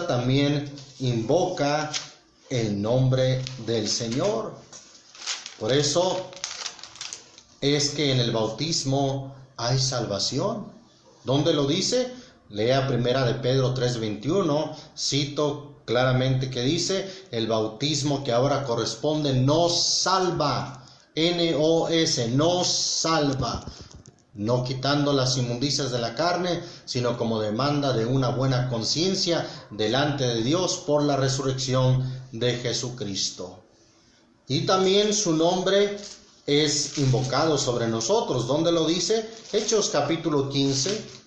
también invoca el nombre del Señor. Por eso es que en el bautismo hay salvación. ¿Dónde lo dice? Lea primera de Pedro 3:21, cito claramente que dice: el bautismo que ahora corresponde nos salva, N-O-S, nos salva, no quitando las inmundicias de la carne, sino como demanda de una buena conciencia delante de Dios por la resurrección de Jesucristo. Y también su nombre es invocado sobre nosotros. ¿Dónde lo dice? Hechos capítulo 15.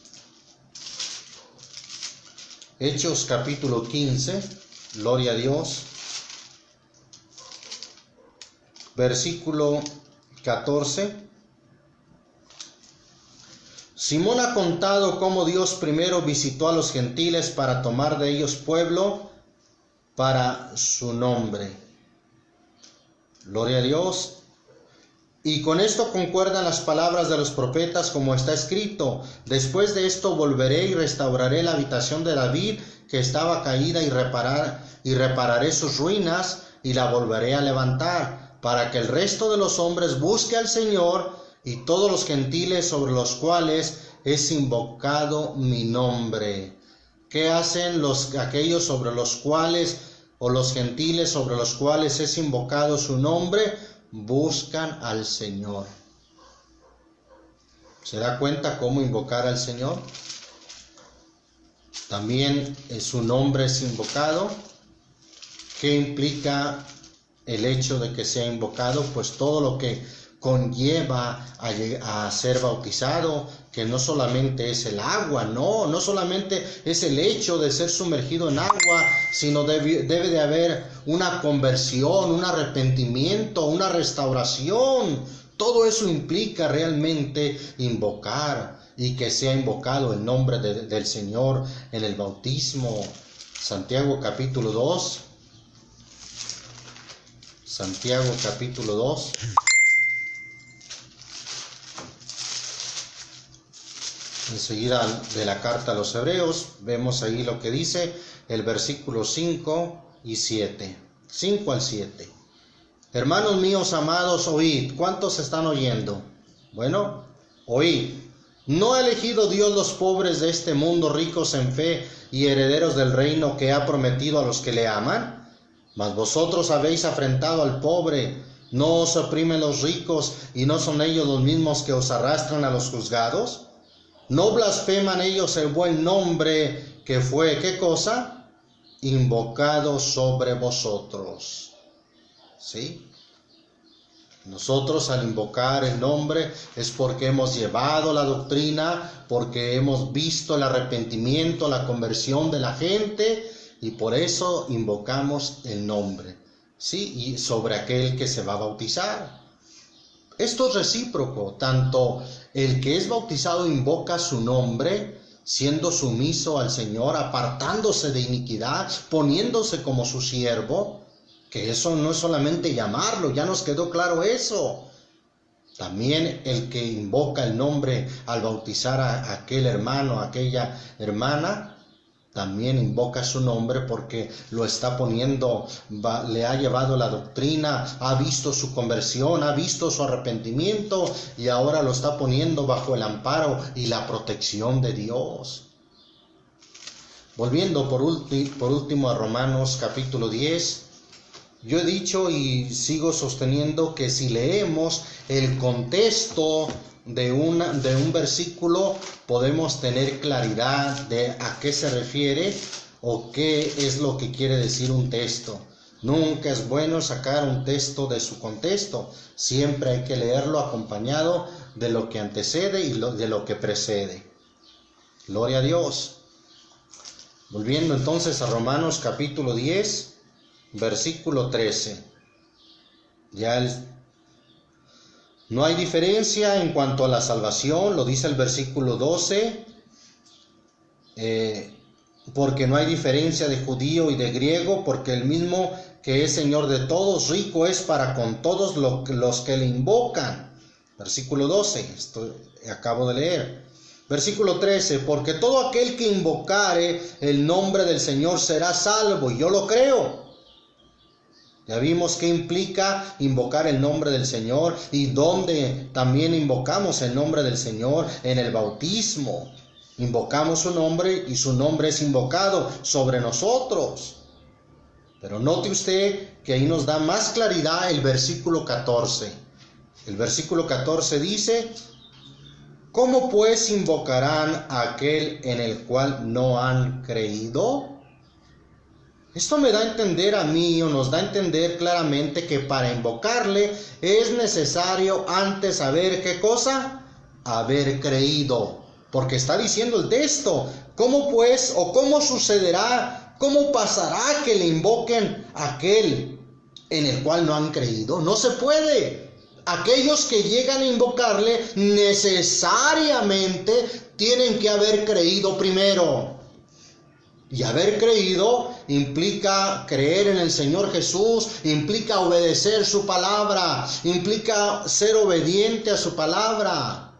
Hechos capítulo 15, gloria a Dios, versículo 14. Simón ha contado cómo Dios primero visitó a los gentiles para tomar de ellos pueblo para su nombre. Gloria a Dios. Y con esto concuerdan las palabras de los profetas, como está escrito: después de esto volveré y restauraré la habitación de David, que estaba caída, y repararé sus ruinas, y la volveré a levantar, para que el resto de los hombres busque al Señor, y todos los gentiles sobre los cuales es invocado mi nombre. ¿Qué hacen aquellos sobre los cuales, o los gentiles sobre los cuales es invocado su nombre? Buscan al Señor. ¿Se da cuenta cómo invocar al Señor? También su nombre es invocado. ¿Qué implica el hecho de que sea invocado? Pues todo lo que conlleva a ser bautizado, que no solamente es el agua, no solamente es el hecho de ser sumergido en agua, sino debe de haber una conversión, un arrepentimiento, una restauración. Todo eso implica realmente invocar, y que sea invocado el nombre del Señor en el bautismo. Santiago capítulo 2. Santiago capítulo 2. Enseguida de la carta a los Hebreos, vemos ahí lo que dice el versículo 5 y 7. 5 al 7. Hermanos míos amados, oíd. ¿Cuántos están oyendo? Bueno, oíd. ¿No ha elegido Dios los pobres de este mundo ricos en fe y herederos del reino que ha prometido a los que le aman? Mas vosotros habéis afrentado al pobre. ¿No os oprimen los ricos y no son ellos los mismos que os arrastran a los juzgados? ¿No blasfeman ellos el buen nombre que fue, ¿qué cosa? Invocado sobre vosotros. ¿Sí? Nosotros al invocar el nombre es porque hemos llevado la doctrina, porque hemos visto el arrepentimiento, la conversión de la gente, y por eso invocamos el nombre. ¿Sí? Y sobre aquel que se va a bautizar. Esto es recíproco, tanto el que es bautizado invoca su nombre, siendo sumiso al Señor, apartándose de iniquidad, poniéndose como su siervo, que eso no es solamente llamarlo, ya nos quedó claro eso. También el que invoca el nombre al bautizar a aquel hermano, a aquella hermana, también invoca su nombre porque lo está poniendo, le ha llevado la doctrina, ha visto su conversión, ha visto su arrepentimiento y ahora lo está poniendo bajo el amparo y la protección de Dios. Volviendo por último a Romanos capítulo 10, yo he dicho y sigo sosteniendo que si leemos el contexto de un versículo, podemos tener claridad de a qué se refiere o qué es lo que quiere decir un texto. Nunca es bueno sacar un texto de su contexto. Siempre hay que leerlo acompañado de lo que antecede y de lo que precede. Gloria a Dios. Volviendo entonces a Romanos capítulo 10, versículo 13. No hay diferencia en cuanto a la salvación, lo dice el versículo 12. Porque no hay diferencia de judío y de griego, porque el mismo que es Señor de todos, rico es para con todos los que le invocan. Versículo 12, esto acabo de leer. Versículo 13, porque todo aquel que invocare el nombre del Señor será salvo, y yo lo creo. Ya vimos qué implica invocar el nombre del Señor y dónde también invocamos el nombre del Señor: en el bautismo. Invocamos su nombre y su nombre es invocado sobre nosotros. Pero note usted que ahí nos da más claridad el versículo 14. El versículo 14 dice: ¿cómo pues invocarán a aquel en el cual no han creído? Esto me da a entender a mí, o nos da a entender claramente, que para invocarle es necesario antes saber ¿qué cosa? Haber creído. Porque está diciendo el texto: ¿cómo pues, o cómo sucederá, cómo pasará que le invoquen a aquel en el cual no han creído? No se puede. Aquellos que llegan a invocarle necesariamente tienen que haber creído primero. Y haber creído implica creer en el Señor Jesús, implica obedecer su palabra, implica ser obediente a su palabra.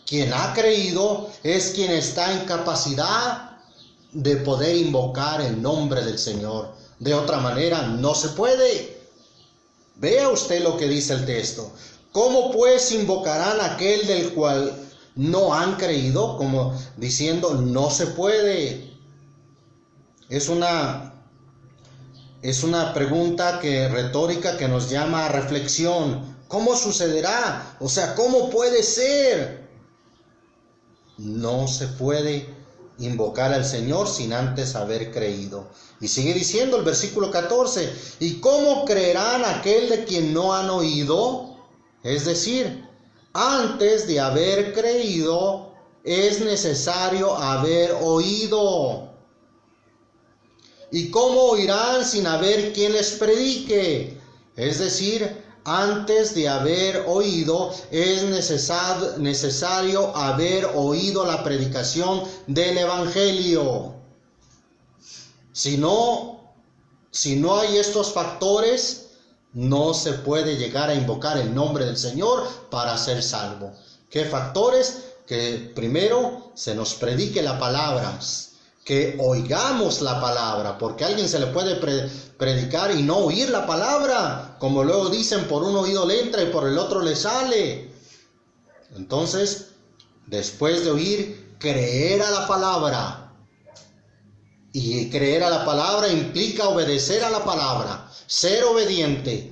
Quien ha creído es quien está en capacidad de poder invocar el nombre del Señor. De otra manera no se puede. Vea usted lo que dice el texto. ¿Cómo pues invocarán a aquel del cual no han creído? Como diciendo, no se puede. Es una pregunta retórica que nos llama a reflexión. ¿Cómo sucederá? O sea, ¿cómo puede ser? No se puede invocar al Señor sin antes haber creído. Y sigue diciendo el versículo 14: ¿y cómo creerán aquel de quien no han oído? Es decir, antes de haber creído es necesario haber oído. ¿Y cómo oirán sin haber quien les predique? Es decir, antes de haber oído es necesario haber oído la predicación del Evangelio. Si no hay estos factores, no se puede llegar a invocar el nombre del Señor para ser salvo. ¿Qué factores? Que primero se nos predique la palabra, que oigamos la palabra, porque a alguien se le puede predicar y no oír la palabra, como luego dicen, por un oído le entra y por el otro le sale. Entonces, después de oír, creer a la palabra, y creer a la palabra implica obedecer a la palabra, ser obediente.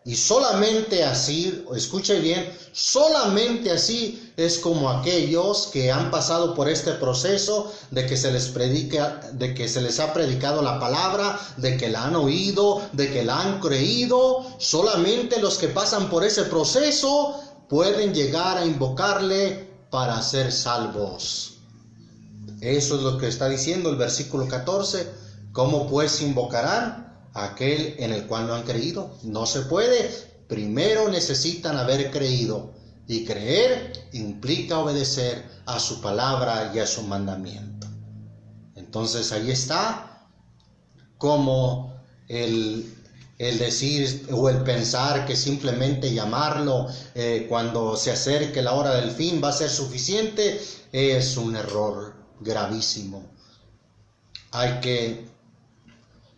Y solamente así, escuche bien, solamente así es como aquellos que han pasado por este proceso de que se les predica, de que se les ha predicado la palabra, de que la han oído, de que la han creído. Solamente los que pasan por ese proceso pueden llegar a invocarle para ser salvos. Eso es lo que está diciendo el versículo 14. ¿Cómo pues invocarán a aquel en el cual no han creído? No se puede. Primero necesitan haber creído. Y creer implica obedecer a su palabra y a su mandamiento. Entonces ahí está como el decir o el pensar que simplemente llamarlo cuando se acerque la hora del fin va a ser suficiente, es un error gravísimo. Hay que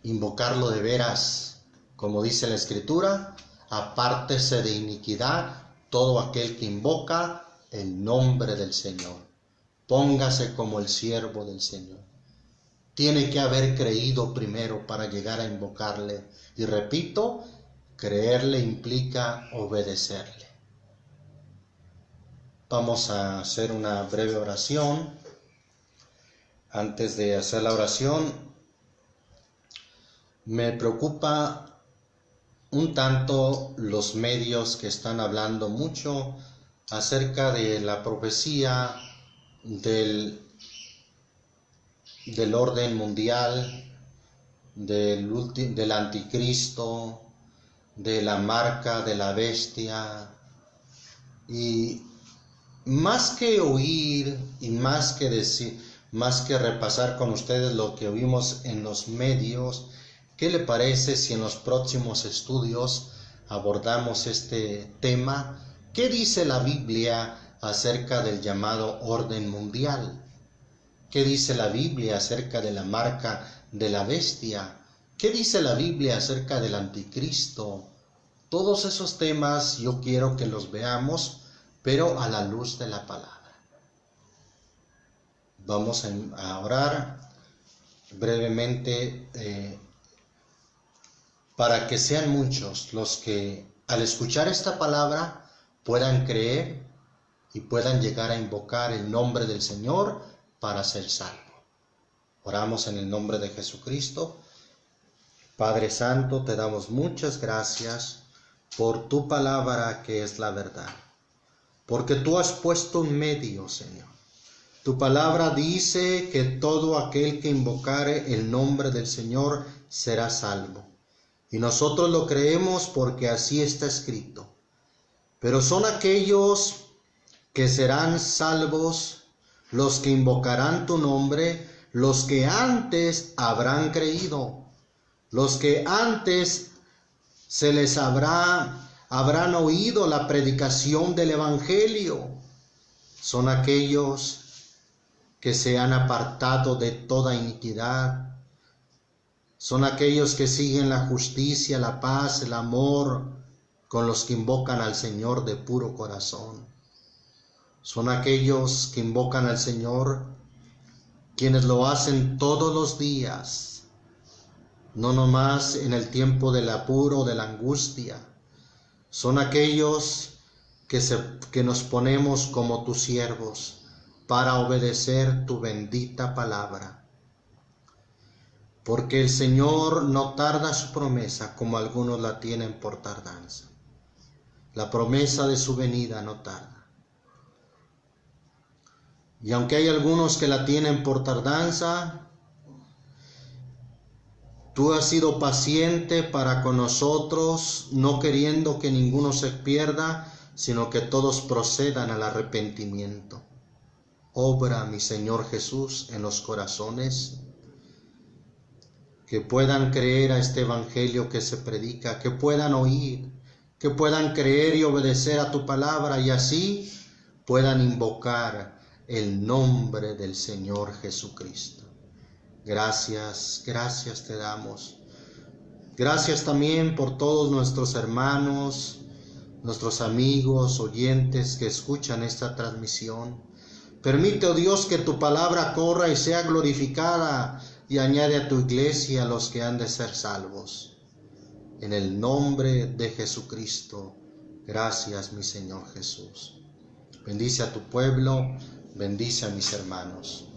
invocarlo de veras, como dice la Escritura: apártese de iniquidad todo aquel que invoca el nombre del Señor. Póngase como el siervo del Señor. Tiene que haber creído primero para llegar a invocarle. Y repito, creerle implica obedecerle. Vamos a hacer una breve oración. Antes de hacer la oración, me preocupa un tanto los medios que están hablando mucho acerca de la profecía del orden mundial, del anticristo, de la marca de la bestia. Y más que oír y más que decir, más que repasar con ustedes lo que oímos en los medios, ¿qué le parece si en los próximos estudios abordamos este tema? ¿Qué dice la Biblia acerca del llamado orden mundial? ¿Qué dice la Biblia acerca de la marca de la bestia? ¿Qué dice la Biblia acerca del anticristo? Todos esos temas yo quiero que los veamos, pero a la luz de la palabra. Vamos a orar brevemente para que sean muchos los que al escuchar esta palabra puedan creer y puedan llegar a invocar el nombre del Señor para ser salvo. Oramos en el nombre de Jesucristo. Padre Santo, te damos muchas gracias por tu palabra que es la verdad, porque tú has puesto un medio, Señor. Tu palabra dice que todo aquel que invocare el nombre del Señor será salvo. Y nosotros lo creemos porque así está escrito. Pero son aquellos que serán salvos los que invocarán tu nombre, los que antes habrán creído, los que antes se les habrán oído la predicación del Evangelio. Son aquellos que se han apartado de toda iniquidad. Son aquellos que siguen la justicia, la paz, el amor, con los que invocan al Señor de puro corazón. Son aquellos que invocan al Señor, quienes lo hacen todos los días, no nomás en el tiempo del apuro, de la angustia. Son aquellos que nos ponemos como tus siervos para obedecer tu bendita palabra. Porque el Señor no tarda su promesa como algunos la tienen por tardanza. La promesa de su venida no tarda. Y aunque hay algunos que la tienen por tardanza, tú has sido paciente para con nosotros, no queriendo que ninguno se pierda, sino que todos procedan al arrepentimiento. Obra, mi Señor Jesús, en los corazones, que puedan creer a este evangelio que se predica, que puedan oír, que puedan creer y obedecer a tu palabra y así puedan invocar el nombre del Señor Jesucristo. Gracias, gracias te damos. Gracias también por todos nuestros hermanos, nuestros amigos, oyentes que escuchan esta transmisión. Permite, oh Dios, que tu palabra corra y sea glorificada y añade a tu iglesia a los que han de ser salvos. En el nombre de Jesucristo, gracias, mi Señor Jesús. Bendice a tu pueblo, bendice a mis hermanos.